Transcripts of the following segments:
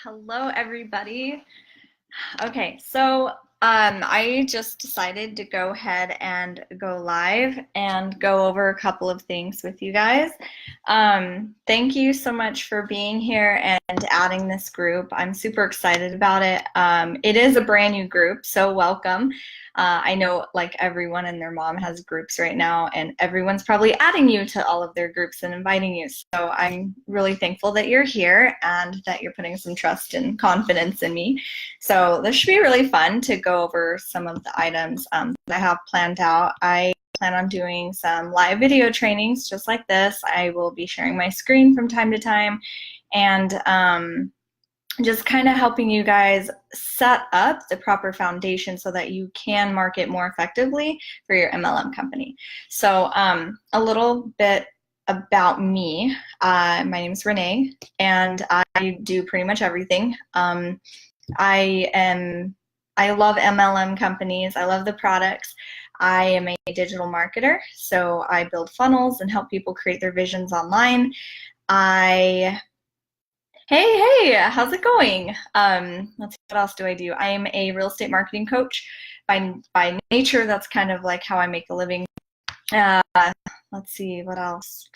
Hello, everybody. Okay, so I just decided to go ahead and go live and go over a couple of things with you guys. Thank you so much for being here and adding this group. I'm super excited about it. It is a brand new group, so welcome. I know like everyone and their mom has groups right now, and everyone's probably adding you to all of their groups and inviting you. So I'm really thankful that you're here and that you're putting some trust and confidence in me. So this should be really fun to go over some of the items that I have planned out. I plan on doing some live video trainings just like this. I will be sharing my screen from time to time and just kind of helping you guys set up the proper foundation so that you can market more effectively for your MLM company. So a little bit about me. My name is Renee, and I do pretty much everything. I love MLM companies. I love the products. I am a digital marketer, so I build funnels and help people create their visions online. Hey, how's it going? Let's see, what else do I do? I am a real estate marketing coach. By nature, that's kind of like how I make a living. Let's see, what else?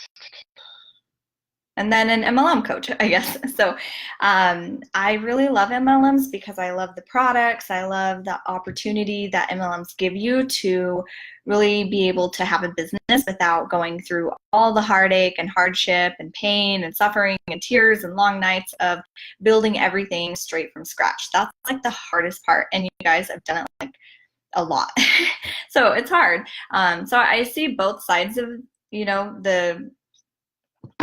And then an MLM coach, I guess. So I really love MLMs because I love the products. I love the opportunity that MLMs give you to really be able to have a business without going through all the heartache and hardship and pain and suffering and tears and long nights of building everything straight from scratch. That's like the hardest part. And you guys have done it like a lot. So it's hard. So I see both sides of,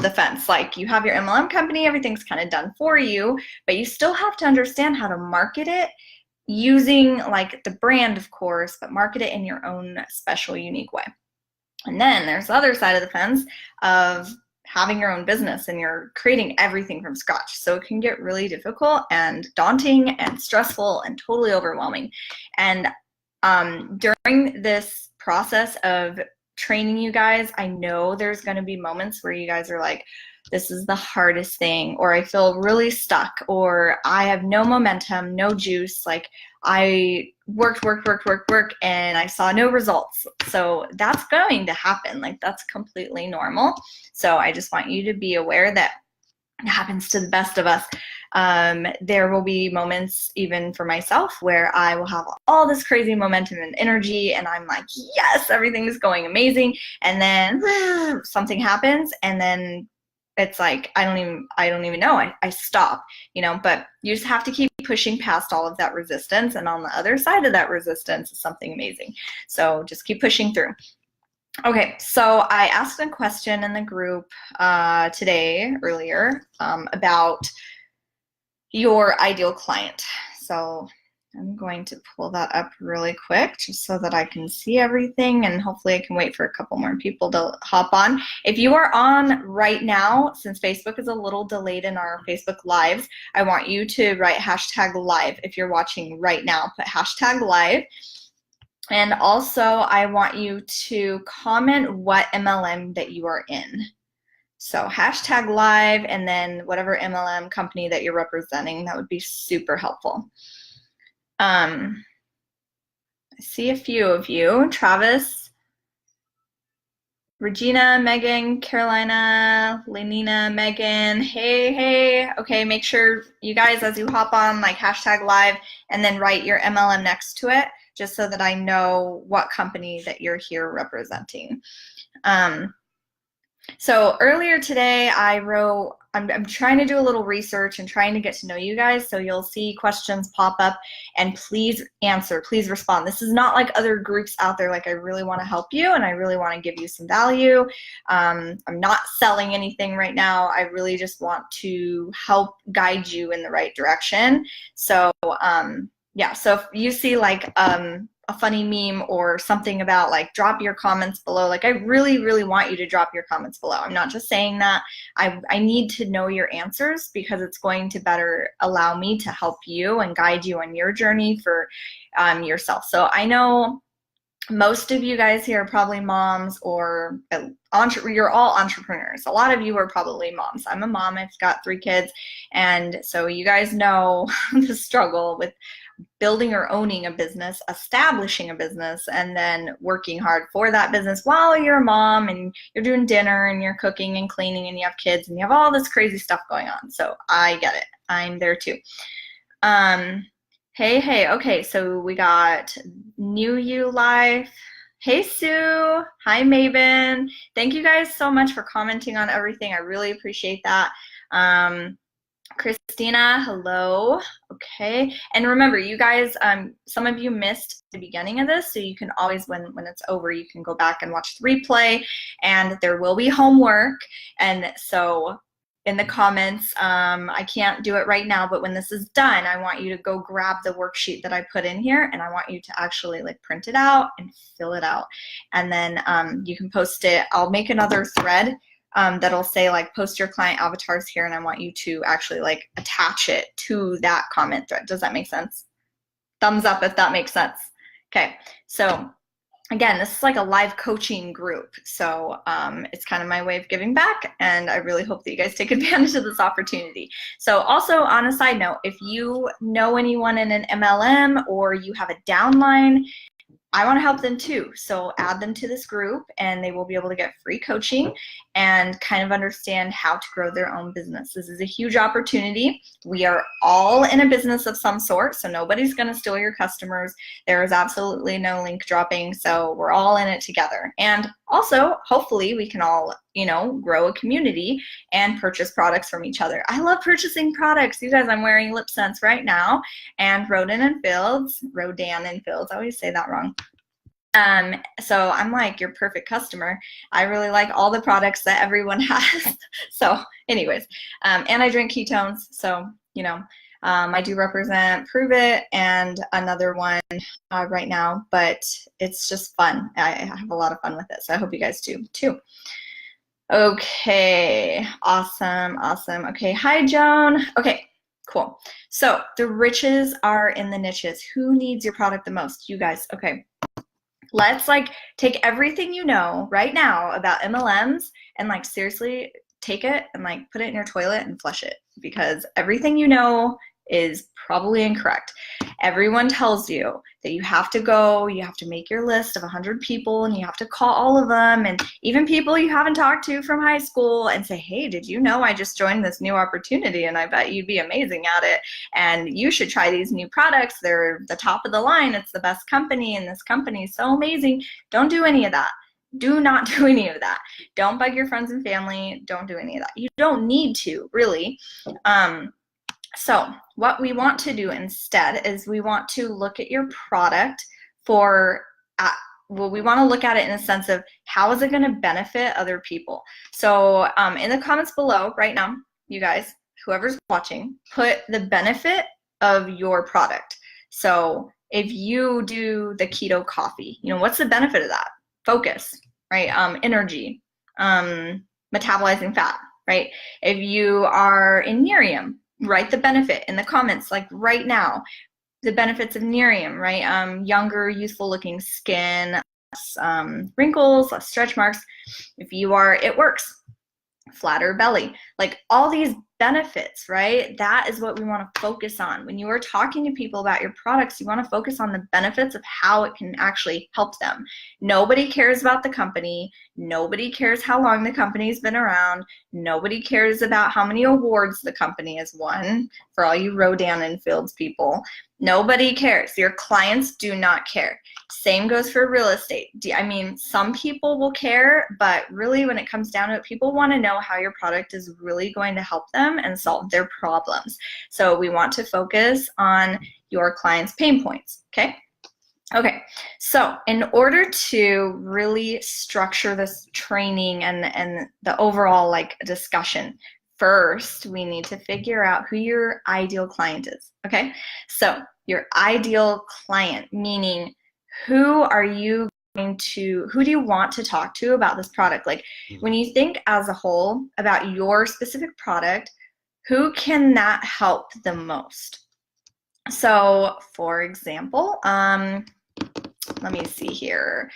the fence. Like, you have your MLM company, everything's kind of done for you, but you still have to understand how to market it using like the brand, of course, but market it in your own special, unique way. And then there's the other side of the fence of having your own business and you're creating everything from scratch. So it can get really difficult and daunting and stressful and totally overwhelming. And during this process of training you guys, I know there's going to be moments where you guys are like, this is the hardest thing, or I feel really stuck, or I have no momentum, no juice. Like, I worked, and I saw no results. So that's going to happen. Like, that's completely normal. So I just want you to be aware that it happens to the best of us. There will be moments, even for myself, where I will have all this crazy momentum and energy, and I'm like, yes, everything's going amazing. And then something happens, and then it's like, I don't even know. I stop, but you just have to keep pushing past all of that resistance. And on the other side of that resistance is something amazing. So just keep pushing through. Okay, so I asked a question in the group earlier, about your ideal client. So I'm going to pull that up really quick just so that I can see everything, and hopefully I can wait for a couple more people to hop on. If you are on right now, since Facebook is a little delayed in our Facebook Lives, I want you to write #live. If you're watching right now, put #live. And also, I want you to comment what MLM that you are in. So #live, and then whatever MLM company that you're representing. That would be super helpful. I see a few of you. Travis, Regina, Megan, Carolina, Lenina, Megan. Hey. Okay, make sure you guys, as you hop on, like #live, and then write your MLM next to it, just so that I know what company that you're here representing. So earlier today, I'm trying to do a little research and trying to get to know you guys. So you'll see questions pop up, and please answer, please respond. This is not like other groups out there. Like, I really want to help you, and I really want to give you some value. I'm not selling anything right now. I really just want to help guide you in the right direction. So yeah, so if you see like a funny meme or something about like drop your comments below, like, I really want you to drop your comments below. I'm not just saying that. I need to know your answers, because it's going to better allow me to help you and guide you on your journey for yourself. So I know most of you guys here are probably moms, or you're all entrepreneurs. A lot of you are probably moms. I'm a mom. I've got 3 kids. And so you guys know the struggle with building or owning a business, establishing a business, and then working hard for that business while you're a mom and you're doing dinner and you're cooking and cleaning and you have kids and you have all this crazy stuff going on. So I get it. I'm there too. Hey, okay, so we got New You Life. Hey, Sue. Hi, Maven. Thank you guys so much for commenting on everything. I really appreciate that. Christina, hello. Okay, and remember, you guys, some of you missed the beginning of this, so you can always, when it's over, you can go back and watch the replay, and there will be homework. And so in the comments, I can't do it right now, but when this is done, I want you to go grab the worksheet that I put in here, and I want you to actually like print it out and fill it out. And then you can post it. I'll make another thread that'll say like post your client avatars here, and I want you to actually like attach it to that comment thread. Does that make sense? Thumbs up if that makes sense. Okay, so again, this is like a live coaching group, so it's kind of my way of giving back, and I really hope that you guys take advantage of this opportunity. So also, on a side note, if you know anyone in an MLM or you have a downline, I want to help them too. So add them to this group, and they will be able to get free coaching and kind of understand how to grow their own business. This is a huge opportunity. We are all in a business of some sort, so nobody's going to steal your customers. There is absolutely no link dropping, so we're all in it together. And also, hopefully, we can all, grow a community and purchase products from each other. I love purchasing products. You guys, I'm wearing Lip Sense right now, and Rodan & Fields, I always say that wrong. So I'm like your perfect customer. I really like all the products that everyone has. So anyways, and I drink ketones. So, I do represent Prove It and another one right now, but it's just fun. I have a lot of fun with it. So I hope you guys do too. Okay, awesome. Okay, hi, Joan. Okay, cool. So the riches are in the niches. Who needs your product the most? You guys. Okay. Let's take everything you know right now about MLMs and seriously take it and put it in your toilet and flush it, because everything you know is probably incorrect. Everyone tells you that you have to make your list of 100 people, and you have to call all of them, and even people you haven't talked to from high school, and say, hey, did you know I just joined this new opportunity and I bet you'd be amazing at it, and you should try these new products. They're the top of the line. It's the best company, and this company is so amazing. Don't do any of that. Do not do any of that. Don't bug your friends and family. Don't do any of that. You don't need to, really. So what we want to do instead is we want to look at your product we want to look at it in a sense of how is it going to benefit other people. So in the comments below right now, you guys, whoever's watching, put the benefit of your product. So if you do the keto coffee, what's the benefit of that? Focus, right? Energy, metabolizing fat, right? If you are in Miriam, write the benefit in the comments, right now, the benefits of Nerium, right? Younger, youthful looking skin, wrinkles, less stretch marks. If you are, it works, flatter belly, all these benefits, right? That is what we want to focus on. When you are talking to people about your products, you want to focus on the benefits of how it can actually help them. Nobody cares about the company. Nobody cares how long the company's been around. Nobody cares about how many awards the company has won, for all you Rodan & Fields people. Nobody cares. Your clients do not care. Same goes for real estate. Some people will care, but really when it comes down to it, people want to know how your product is really going to help them and solve their problems. So we want to focus on your clients' pain points, okay? Okay, so in order to really structure this training and the overall discussion, first we need to figure out who your ideal client is, okay? So your ideal client, meaning who do you want to talk to about this product? When you think as a whole about your specific product, who can that help the most? So for example, let me see here.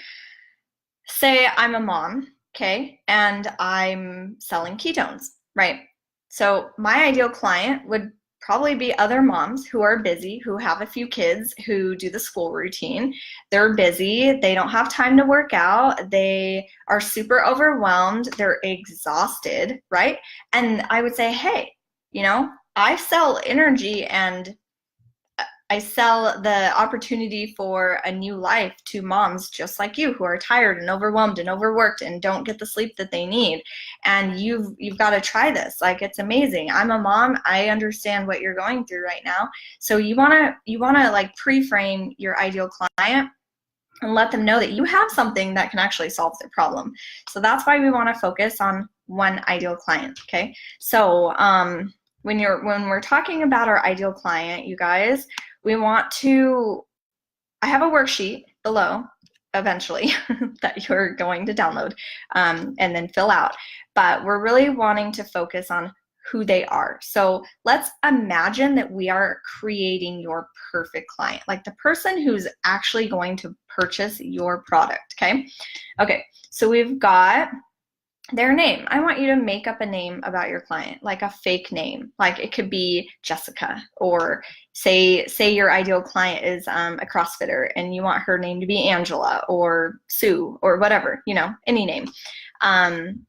Say I'm a mom, okay, and I'm selling ketones, right? So my ideal client would probably be other moms who are busy, who have a few kids, who do the school routine. They're busy, they don't have time to work out, they are super overwhelmed, they're exhausted, right? And I would say, hey, you know, I sell energy and I sell the opportunity for a new life to moms just like you who are tired and overwhelmed and overworked and don't get the sleep that they need. And you've got to try this. Like, it's amazing. I'm a mom. I understand what you're going through right now. So you want to like pre-frame your ideal client and let them know that you have something that can actually solve their problem. So that's why we want to focus on one ideal client, okay? So when we're talking about our ideal client, you guys, we want to, I have a worksheet below eventually that you're going to download and then fill out, but we're really wanting to focus on who they are. So let's imagine that we are creating your perfect client, like the person who's actually going to purchase your product, okay? Okay, so we've got their name. I want you to make up a name about your client, like a fake name. Like it could be Jessica, or say your ideal client is a CrossFitter and you want her name to be Angela or Sue or whatever, you know, any name.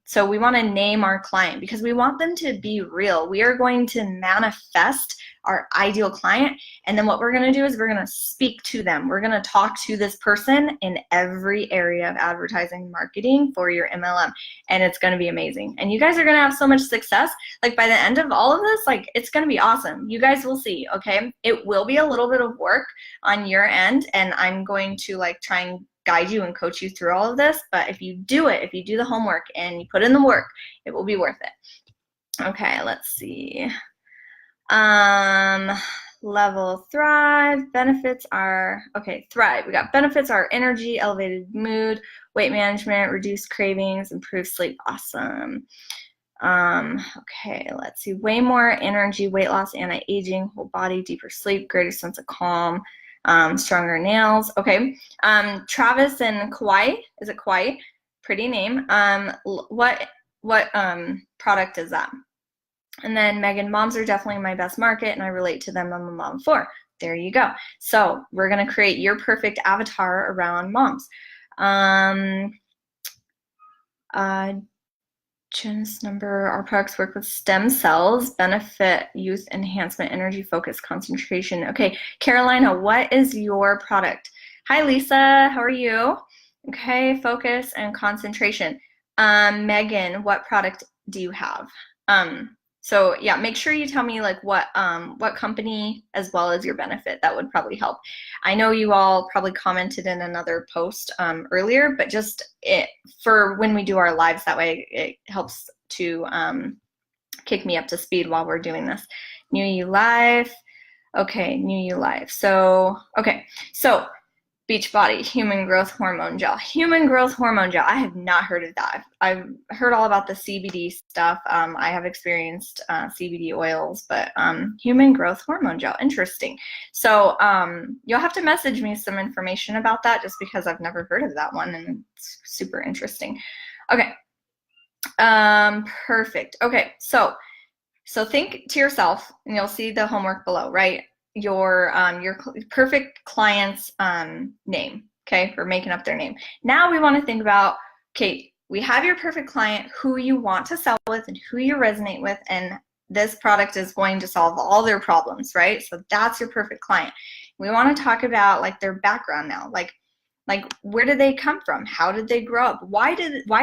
So we want to name our client because we want them to be real. We are going to manifest our ideal client, and then what we're going to do is we're going to speak to them. We're going to talk to this person in every area of advertising and marketing for your MLM, and it's going to be amazing. And you guys are going to have so much success. Like by the end of all of this, like it's going to be awesome. You guys will see, okay? It will be a little bit of work on your end, and I'm going to like try and guide you and coach you through all of this, but if you do it, if you do the homework and you put in the work, it will be worth it. Okay, let's see. Level thrive, benefits are, okay, thrive. We got benefits are energy, elevated mood, weight management, reduced cravings, improved sleep. Awesome. Okay, let's see. Way more energy, weight loss, anti-aging, whole body, deeper sleep, greater sense of calm, stronger nails. Okay. Travis and Kauai, is it Kauai? Pretty name. What product is that? And then Megan, moms are definitely my best market and I relate to them. I'm a mom of 4. There you go. So we're going to create your perfect avatar around moms. Genus number, our products work with stem cells, benefit, youth enhancement, energy, focus, concentration. Okay, Carolina, what is your product? Hi, Lisa, how are you? Okay, focus and concentration. Megan, what product do you have? So yeah, make sure you tell me like what company as well as your benefit. That would probably help. I know you all probably commented in another post earlier, but just for when we do our lives, that way it helps to kick me up to speed while we're doing this. New You Life. Okay, New You Life. So, okay, so Beachbody Human Growth Hormone Gel. Human Growth Hormone Gel. I have not heard of that. I've heard all about the CBD stuff. I have experienced CBD oils, but Human Growth Hormone Gel. Interesting. So you'll have to message me some information about that just because I've never heard of that one and it's super interesting. Okay. Perfect. Okay. So think to yourself, and you'll see the homework below, right? Your perfect client's name, okay, for making up their name. Now we want to think about, okay, we have your perfect client, who you want to sell with and who you resonate with, and this product is going to solve all their problems, right? So that's your perfect client. We want to talk about like their background now, like where did they come from? How did they grow up? Why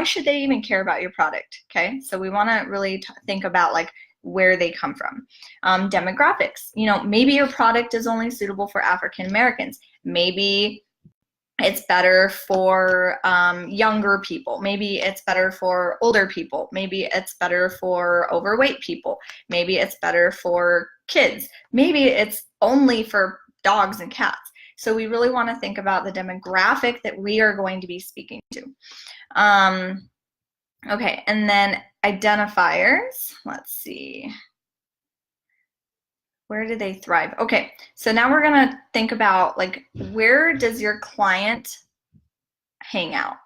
should they even care about your product? Okay, so we want to really think about like where they come from. Demographics, you know, maybe your product is only suitable for African Americans. Maybe it's better for younger people. Maybe it's better for older people. Maybe it's better for overweight people. Maybe it's better for kids. Maybe it's only for dogs and cats. So we really want to think about the demographic that we are going to be speaking to. Okay, and then identifiers. Let's see. Where do they thrive? Okay, so now we're gonna think about like, where does your client hang out?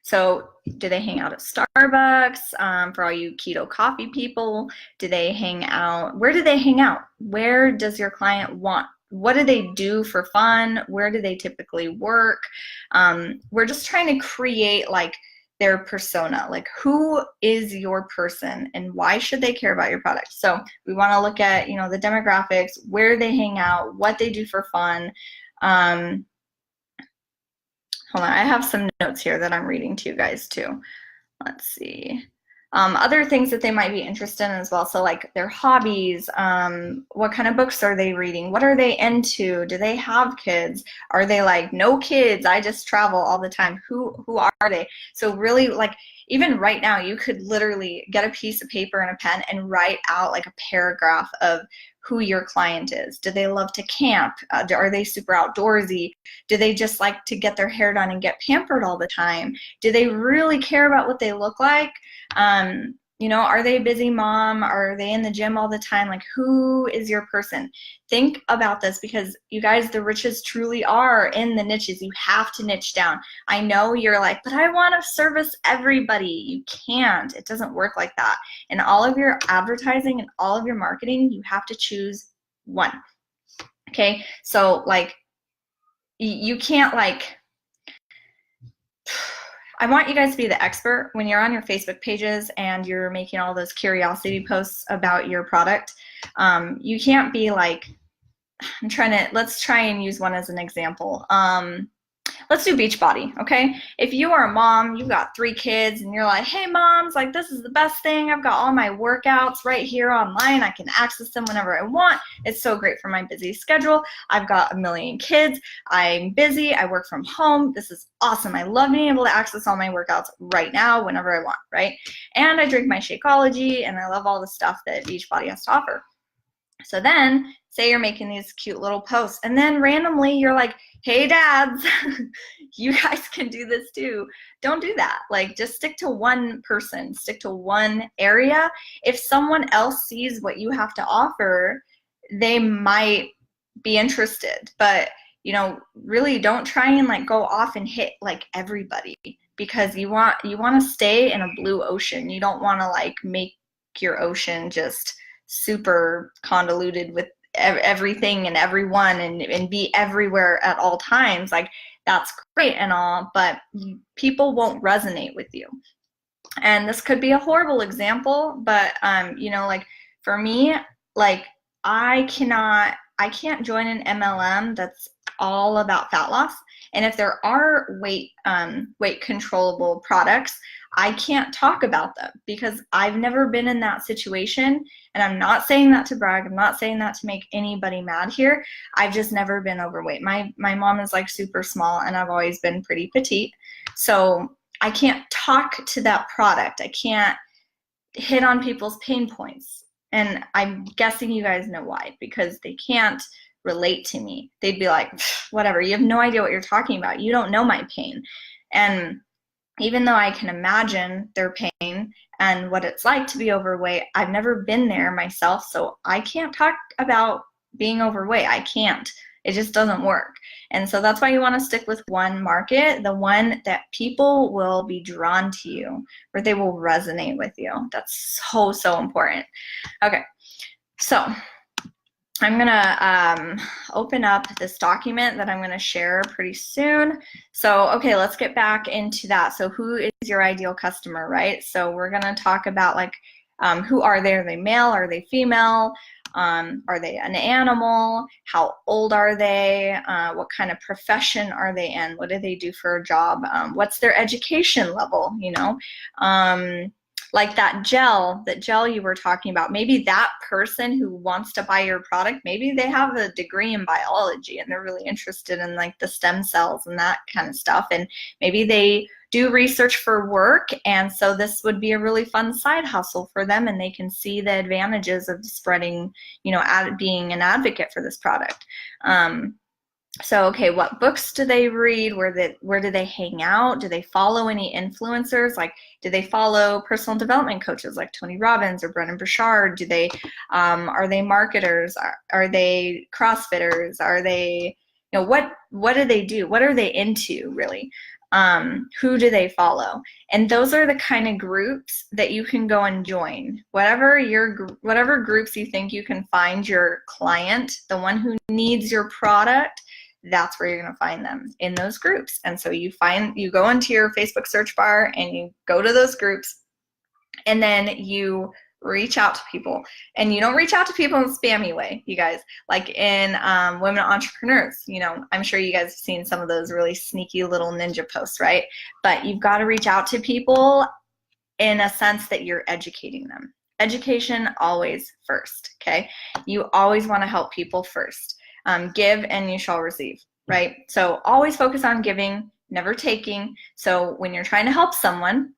So do they hang out at Starbucks? For all you keto coffee people, do they hang out? Where do they hang out? Where does your client want? What do they do for fun? Where do they typically work? We're just trying to create like their persona, like who is your person and why should they care about your product? So we want to look at, you know, the demographics, where they hang out, what they do for fun. Hold on, I have some notes here that I'm reading to you guys too. Let's see. Other things that they might be interested in as well. So like their hobbies, what kind of books are they reading? What are they into? Do they have kids? Are they like, no kids, I just travel all the time? Who are they? So really, like, even right now, you could literally get a piece of paper and a pen and write out like a paragraph of who your client is. Do they love to camp? Are they super outdoorsy? Do they just like to get their hair done and get pampered all the time? Do they really care about what they look like? You know, are they a busy mom? Are they in the gym all the time? Like, who is your person? Think about this, because you guys, the riches truly are in the niches. You have to niche down. I know you're like, but I want to service everybody. You can't. It doesn't work like that. In all of your advertising and all of your marketing, you have to choose one. Okay? So, like, you can't, like, I want you guys to be the expert when you're on your Facebook pages and you're making all those curiosity posts about your product. You can't be like, let's try and use one as an example. Let's do Beachbody, okay? If you are a mom, you've got 3 kids, and you're like, hey, moms, like, this is the best thing. I've got all my workouts right here online. I can access them whenever I want. It's so great for my busy schedule. I've got a million kids. I'm busy. I work from home. This is awesome. I love being able to access all my workouts right now whenever I want, right? And I drink my Shakeology, and I love all the stuff that Beachbody has to offer. So then, say you're making these cute little posts, and then randomly you're like, hey dads, you guys can do this too. Don't do that. Like, just stick to one person, stick to one area. If someone else sees what you have to offer, they might be interested, but you know, really don't try and like go off and hit like everybody, because you want to stay in a blue ocean. You don't want to like make your ocean just super convoluted with everything and everyone and be everywhere at all times. Like, that's great and all, but people won't resonate with you. And this could be a horrible example, but you know, like for me, like I can't join an MLM that's all about fat loss. And if there are weight controllable products, I can't talk about them because I've never been in that situation. And I'm not saying that to brag. I'm not saying that to make anybody mad here. I've just never been overweight. My mom is like super small, and I've always been pretty petite. So I can't talk to that product. I can't hit on people's pain points. And I'm guessing you guys know why, because they can't relate to me. They'd be like, whatever, you have no idea what you're talking about. You don't know my pain. And even though I can imagine their pain and what it's like to be overweight, I've never been there myself, so I can't talk about being overweight. I can't. It just doesn't work. And so that's why you want to stick with one market, the one that people will be drawn to you, where they will resonate with you. That's so, so important. Okay, so I'm gonna open up this document that I'm gonna share pretty soon. So, okay, let's get back into that. So who is your ideal customer, right? So we're gonna talk about like, who are they? Are they male? Are they female? Are they an animal? How old are they? What kind of profession are they in? What do they do for a job? What's their education level, you know? Like that gel you were talking about, maybe that person who wants to buy your product, maybe they have a degree in biology and they're really interested in like the stem cells and that kind of stuff. And maybe they do research for work. And so this would be a really fun side hustle for them, and they can see the advantages of spreading, you know, being an advocate for this product. So, okay, what books do they read? Where do they hang out? Do they follow any influencers? Like, do they follow personal development coaches like Tony Robbins or Brennan Burchard? Are they marketers? Are they CrossFitters? Are they, what do they do? What are they into really? Who do they follow? And those are the kind of groups that you can go and join. Whatever groups you think you can find your client, the one who needs your product, that's where you're going to find them, in those groups. And so you go into your Facebook search bar and you go to those groups, and then you reach out to people. And you don't reach out to people in a spammy way, you guys. Like in Women Entrepreneurs, I'm sure you guys have seen some of those really sneaky little ninja posts, right? But you've got to reach out to people in a sense that you're educating them. Education always first, okay? You always want to help people first. Give and you shall receive, right? So always focus on giving, never taking. So when you're trying to help someone,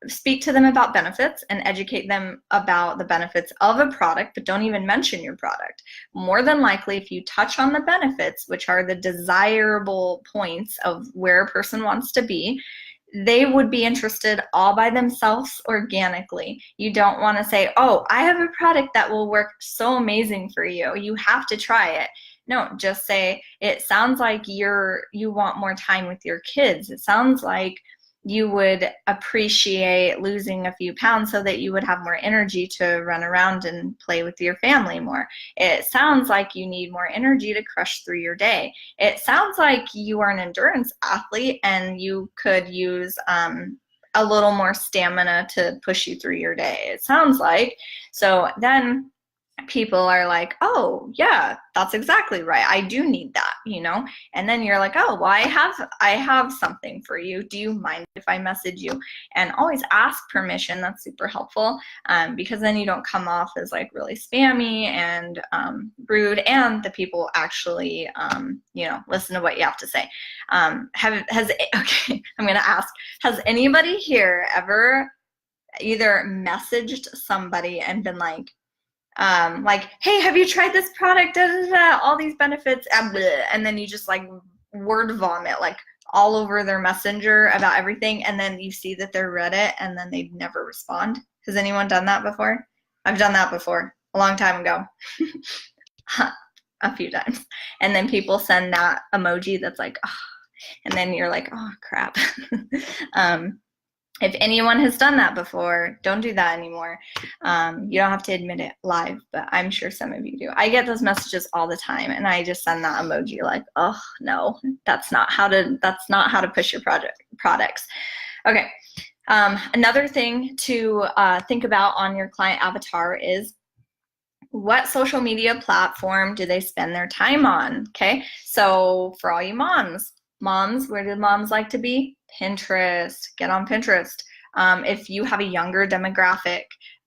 speak to them about benefits and educate them about the benefits of a product, but don't even mention your product. More than likely, if you touch on the benefits, which are the desirable points of where a person wants to be, they would be interested all by themselves organically. You don't want to say, oh, I have a product that will work so amazing for you. You have to try it. No, just say, it sounds like you want more time with your kids. It sounds like you would appreciate losing a few pounds so that you would have more energy to run around and play with your family more. It sounds like you need more energy to crush through your day. It sounds like you are an endurance athlete and you could use a little more stamina to push you through your day. It sounds like. So then people are like, oh yeah, that's exactly right, I do need that, and then you're like, oh well, I have something for you, do you mind if I message you? And always ask permission. That's super helpful, because then you don't come off as like really spammy and rude, and the people actually listen to what you have to say. Okay, I'm gonna ask, has anybody here ever either messaged somebody and been like, hey, have you tried this product? Da, da, da, all these benefits, and then you just like word vomit like all over their messenger about everything, and then you see that they're read it, and then they never respond. Has anyone done that before? I've done that before, a long time ago. A few times. And then people send that emoji that's like, oh, and then you're like, oh crap. If anyone has done that before, don't do that anymore. You don't have to admit it live, but I'm sure some of you do. I get those messages all the time, and I just send that emoji like, oh no, that's not how to push your products. Okay. Another thing to think about on your client avatar is, what social media platform do they spend their time on? Okay. So for all you moms, where do moms like to be? Pinterest. Get on Pinterest. If you have a younger demographic,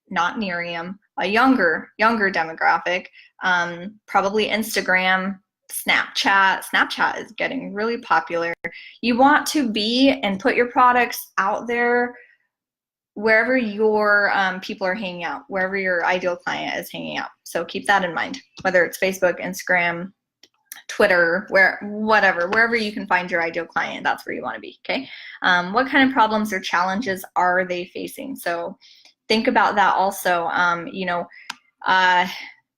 not Miriam, a younger demographic, probably Instagram, Snapchat. Snapchat is getting really popular. You want to be and put your products out there wherever your people are hanging out, wherever your ideal client is hanging out. So keep that in mind, whether it's Facebook, Instagram, Twitter, wherever you can find your ideal client, that's where you want to be, okay? What kind of problems or challenges are they facing? So think about that also.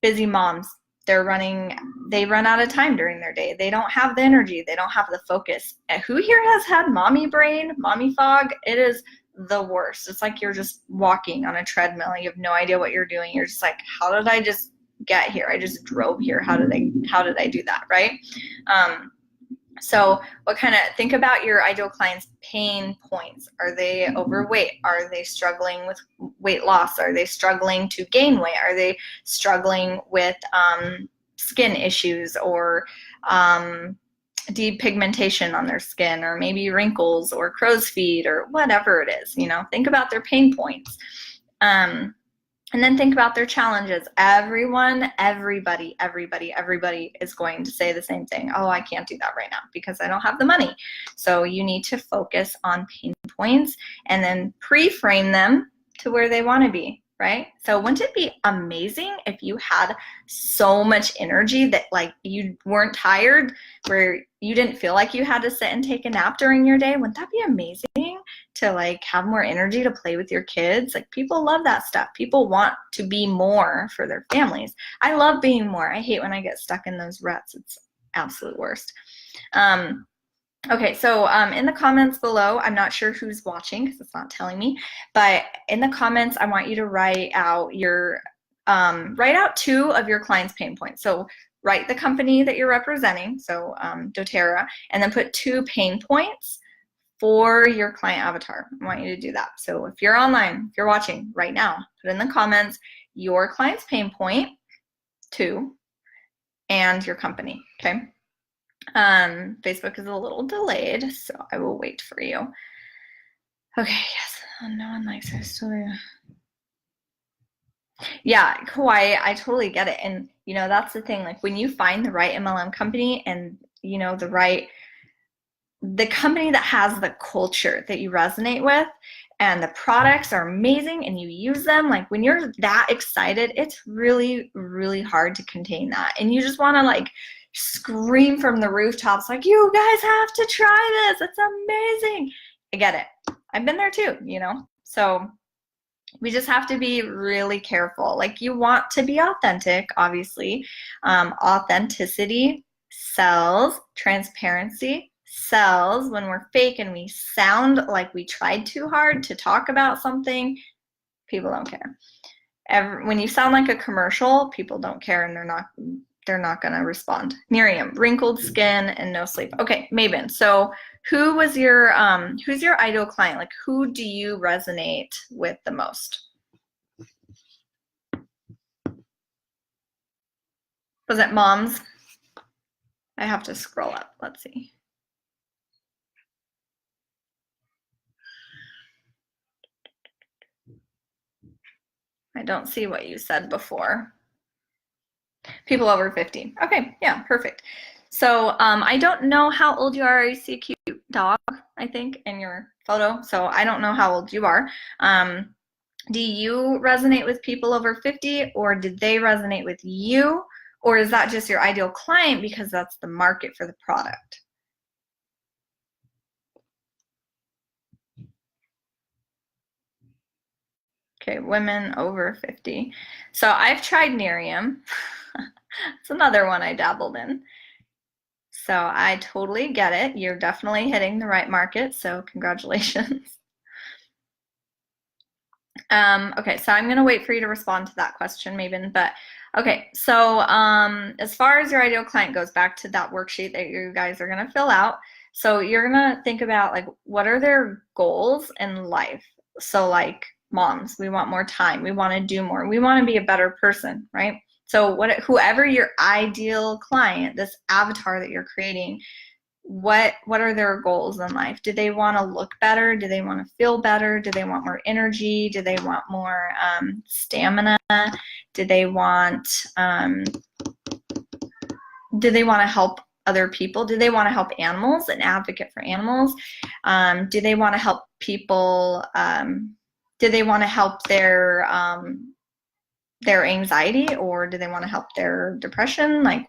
Busy moms, they run out of time during their day. They don't have the energy. They don't have the focus. Who here has had mommy brain, mommy fog? It is the worst. It's like you're just walking on a treadmill. You have no idea what you're doing. You're just like, how did I just get here? I just drove here. How did I do that, right? So think about your ideal client's pain points. Are they overweight? Are they struggling with weight loss? Are they struggling to gain weight? Are they struggling with skin issues or depigmentation on their skin, or maybe wrinkles or crow's feet or whatever it is? Think about their pain points. And then think about their challenges. Everybody is going to say the same thing. Oh, I can't do that right now because I don't have the money. So you need to focus on pain points and then pre-frame them to where they want to be. right? So wouldn't it be amazing if you had so much energy that like you weren't tired, where you didn't feel like you had to sit and take a nap during your day? Wouldn't that be amazing to like have more energy to play with your kids? Like people love that stuff. People want to be more for their families. I love being more. I hate when I get stuck in those ruts. It's absolute worst. Okay, so in the comments below, I'm not sure who's watching because it's not telling me, but in the comments, I want you to write out two of your clients' pain points. So write the company that you're representing, so doTERRA, and then put 2 pain points for your client avatar. I want you to do that. So if you're online, if you're watching right now, put in the comments your client's pain point, 2, and your company, okay? Facebook is a little delayed, so I will wait for you. Okay, yes. Oh, no one likes our story. Yeah, Kauai, I totally get it. And, you know, that's the thing. Like, when you find the right MLM company and, you know, the company that has the culture that you resonate with, and the products are amazing and you use them, like when you're that excited, it's really, really hard to contain that. And you just want to like scream from the rooftops, like, you guys have to try this. It's amazing. I get it. I've been there too, you know? So we just have to be really careful. Like you want to be authentic, obviously. Authenticity sells. Transparency sells. When we're fake and we sound like we tried too hard to talk about something, people don't care. When you sound like a commercial, people don't care, and they're not going to respond. Miriam, wrinkled skin and no sleep. Okay, Maven. So who's your ideal client? Like who do you resonate with the most? Was it moms? I have to scroll up. Let's see. I don't see what you said before. People over 50. Okay, yeah, perfect. So I don't know how old you are. I see a cute dog, I think, in your photo. So I don't know how old you are. Do you resonate with people over 50, or did they resonate with you? Or is that just your ideal client because that's the market for the product? Okay, women over 50. So I've tried Nerium. It's another one I dabbled in. So I totally get it. You're definitely hitting the right market, so congratulations. Okay, so I'm going to wait for you to respond to that question, Maven. But okay, so as far as your ideal client goes, back to that worksheet that you guys are going to fill out. So you're going to think about like what are their goals in life. So like moms, we want more time, we want to do more, we want to be a better person, right? So whoever your ideal client, this avatar that you're creating, what are their goals in life? Do they want to look better? Do they want to feel better? Do they want more energy? Do they want more stamina? Do they want to help other people? Do they want to help animals, an advocate for animals? Do they want to help people? Do they want to help their anxiety, or do they want to help their depression? Like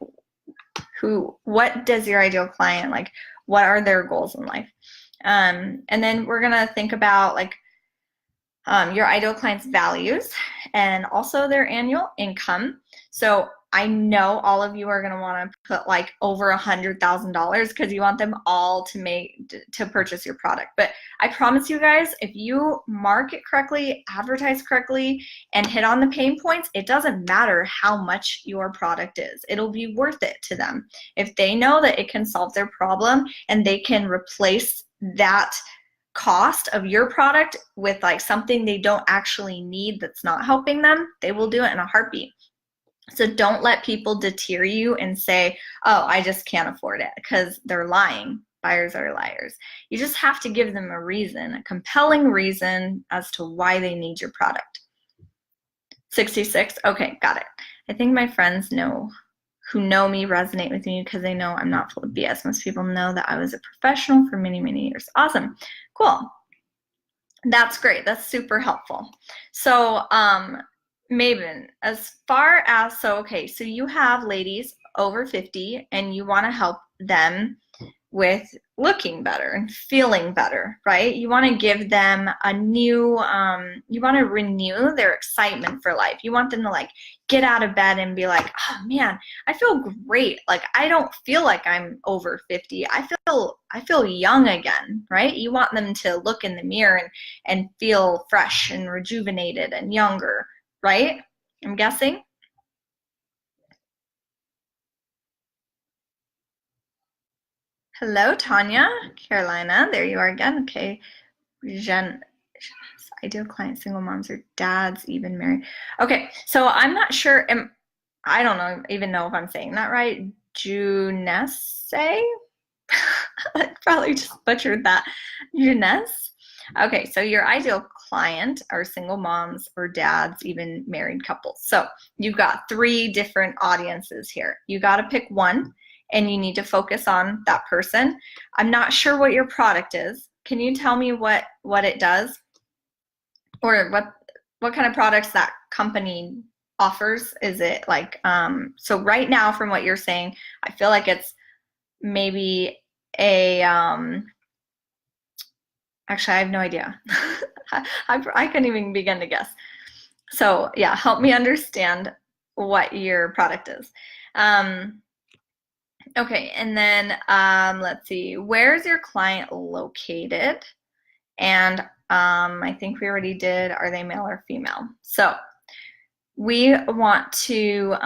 what does your ideal client, like what are their goals in life? And then we're gonna think about like your ideal client's values and also their annual income. So I know all of you are going to want to put like over $100,000 because you want them all to purchase your product. But I promise you guys, if you market correctly, advertise correctly, and hit on the pain points, it doesn't matter how much your product is. It'll be worth it to them. If they know that it can solve their problem and they can replace that cost of your product with like something they don't actually need that's not helping them, they will do it in a heartbeat. So don't let people deter you and say, oh, I just can't afford it, because they're lying. Buyers are liars. You just have to give them a reason, a compelling reason as to why they need your product. 66, okay, got it. I think my friends who know me resonate with me because they know I'm not full of BS. Most people know that I was a professional for many, many years. Awesome, cool. That's great. That's super helpful. So, Maven, as far as, okay, so you have ladies over 50 and you want to help them with looking better and feeling better, right? You want to give them a new, you want to renew their excitement for life. You want them to like get out of bed and be like, oh man, I feel great. Like I don't feel like I'm over 50. I feel young again, right? You want them to look in the mirror and feel fresh and rejuvenated and younger, right? I'm guessing. Hello, Tanya, Carolina. There you are again. Okay. Jen, ideal client, single moms or dads, even married. Okay, so I'm not sure. I don't know even know if I'm saying that right. Junesse? I probably just butchered that. Junesse? Okay, so your ideal client are single moms or dads, even married couples. So you've got 3 different audiences here. You got to pick one and you need to focus on that person. I'm not sure what your product is. Can you tell me what it does, or what kind of products that company offers? Is it like so right now from what you're saying, I feel like it's maybe a actually I have no idea. I couldn't even begin to guess. So yeah, help me understand what your product is. Okay, and then let's see, where's your client located? And I think we already did, are they male or female? So we want to,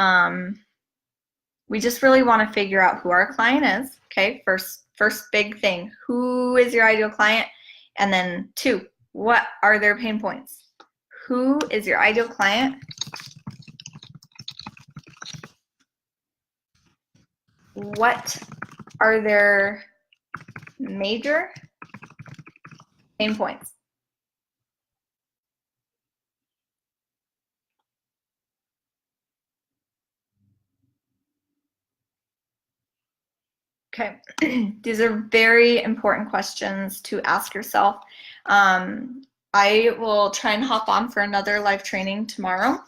we just really want to figure out who our client is. Okay, first big thing, who is your ideal client? And then 2, what are their pain points? Who is your ideal client? What are their major pain points? Okay, these are very important questions to ask yourself. I will try and hop on for another live training tomorrow.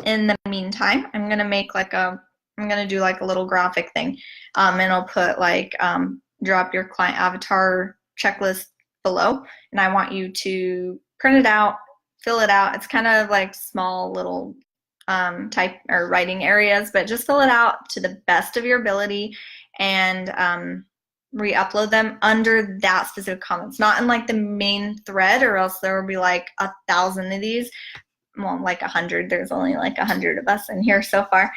In the meantime, I'm gonna do like a little graphic thing, and I'll put like drop your client avatar checklist below, and I want you to print it out, fill it out. It's kind of like small little type or writing areas, but just fill it out to the best of your ability and re-upload them under that specific comments, not in like the main thread, or else there will be like 1,000 of these. Well, like 100. There's only like 100 of us in here so far.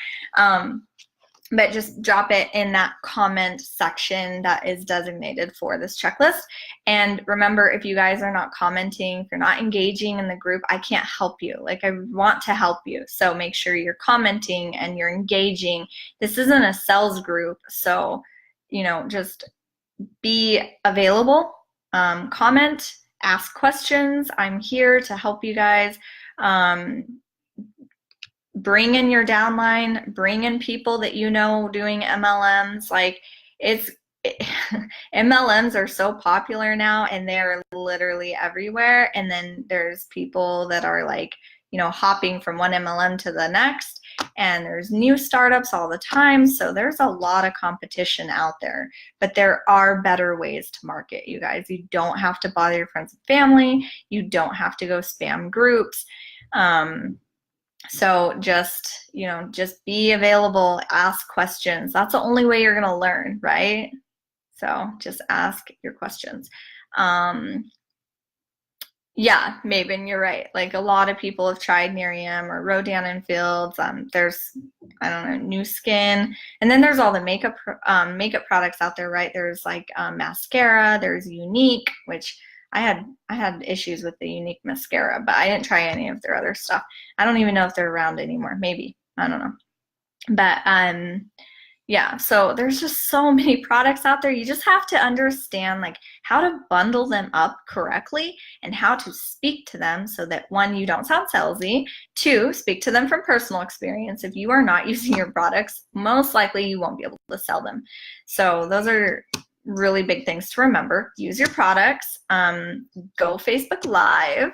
But just drop it in that comment section that is designated for this checklist. And remember, if you guys are not commenting, if you're not engaging in the group, I can't help you. Like, I want to help you. So make sure you're commenting and you're engaging. This isn't a sales group. So, you know, just be available, comment, ask questions. I'm here to help you guys. Bring in your downline, bring in people that you know doing MLMs. Like MLMs are so popular now and they're literally everywhere. And then there's people that are like, you know, hopping from one MLM to the next, and there's new startups all the time. So there's a lot of competition out there, but there are better ways to market, you guys. You don't have to bother your friends and family. You don't have to go spam groups. So just, you know, just be available, ask questions. That's the only way you're going to learn, right? So just ask your questions. Yeah, Maven, you're right. Like a lot of people have tried Miriam or Rodan and Fields. There's, I don't know, New Skin. And then there's all the makeup products out there, right? There's like mascara, there's Unique, which I had issues with the Unique mascara, but I didn't try any of their other stuff. I don't even know if they're around anymore. Maybe, I don't know. But yeah, so there's just so many products out there. You just have to understand like how to bundle them up correctly and how to speak to them so that 1, you don't sound salesy, 2, speak to them from personal experience. If you are not using your products, most likely you won't be able to sell them. So those are really big things to remember. Use your products, go Facebook Live,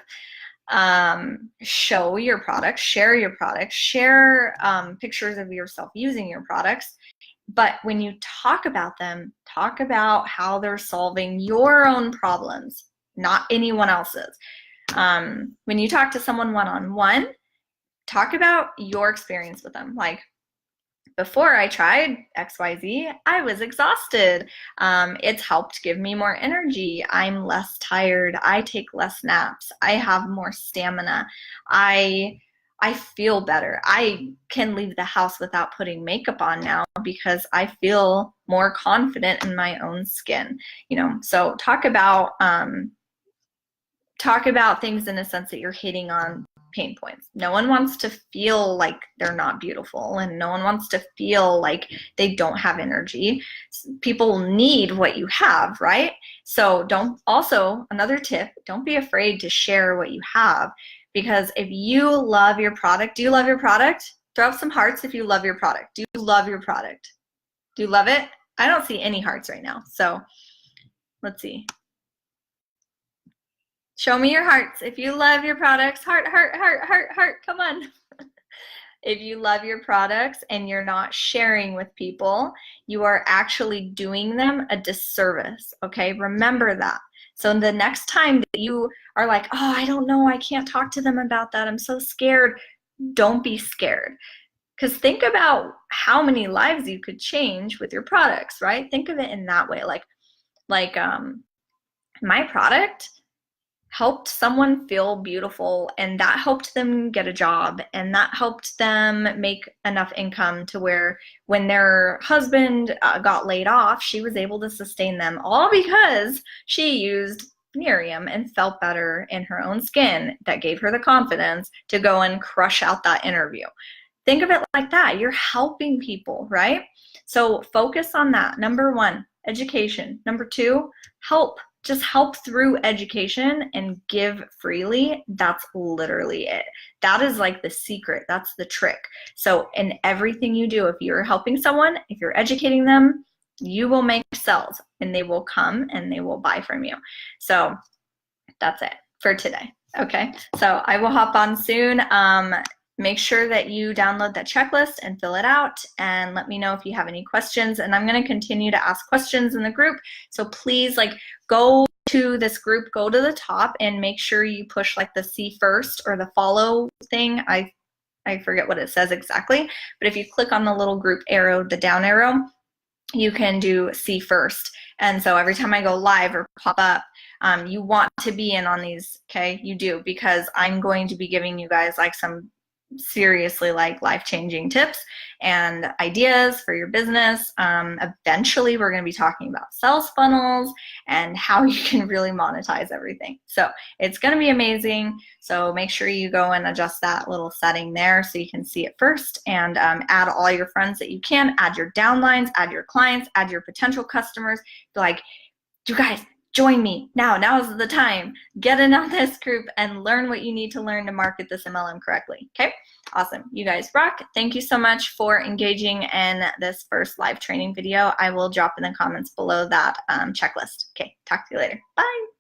show your products, share your products, share pictures of yourself using your products. But when you talk about them, talk about how they're solving your own problems, not anyone else's. When you talk to someone one-on-one, talk about your experience with them. Like, before I tried XYZ, I was exhausted. It's helped give me more energy. I'm less tired. I take less naps. I have more stamina. I feel better. I can leave the house without putting makeup on now because I feel more confident in my own skin. You know, so talk about things in a sense that you're hitting on pain points. No one wants to feel like they're not beautiful, and no one wants to feel like they don't have energy. People need what you have, right? So another tip, don't be afraid to share what you have, because if you love your product, do you love your product? Throw up some hearts if you love your product. Do you love your product? Do you love it? I don't see any hearts right now. So let's see. Show me your hearts. If you love your products, heart, heart, heart, heart, heart, come on. If you love your products and you're not sharing with people, you are actually doing them a disservice, okay? Remember that. So the next time that you are like, oh, I don't know, I can't talk to them about that, I'm so scared, don't be scared. Because think about how many lives you could change with your products, right? Think of it in that way. Like my product helped someone feel beautiful, and that helped them get a job, and that helped them make enough income to where when their husband got laid off, she was able to sustain them, all because she used Miriam and felt better in her own skin. That gave her the confidence to go and crush out that interview. Think of it like that. You're helping people, right? So focus on that. Number one, education. Number two, help. Just help through education and give freely. That's literally it. That is like the secret. That's the trick. So in everything you do, if you're helping someone, if you're educating them, you will make sales, and they will come and they will buy from you. So that's it for today. Okay. So I will hop on soon. Make sure that you download that checklist and fill it out, and let me know if you have any questions. And I'm going to continue to ask questions in the group. So please, like, go to this group, go to the top, and make sure you push like the see first or the follow thing. I forget what it says exactly, but if you click on the little group arrow, the down arrow, you can do see first. And so every time I go live or pop up, you want to be in on these, okay? You do, because I'm going to be giving you guys like some seriously like life-changing tips and ideas for your business. Eventually we're going to be talking about sales funnels and how you can really monetize everything. So it's going to be amazing. So make sure you go and adjust that little setting there so you can see it first, and add all your friends that you can, add your downlines, add your clients, add your potential customers. Be like, you guys, join me now. Now is the time. Get in on this group and learn what you need to learn to market this MLM correctly. Okay? Awesome. You guys rock. Thank you so much for engaging in this first live training video. I will drop in the comments below that checklist. Okay. Talk to you later. Bye.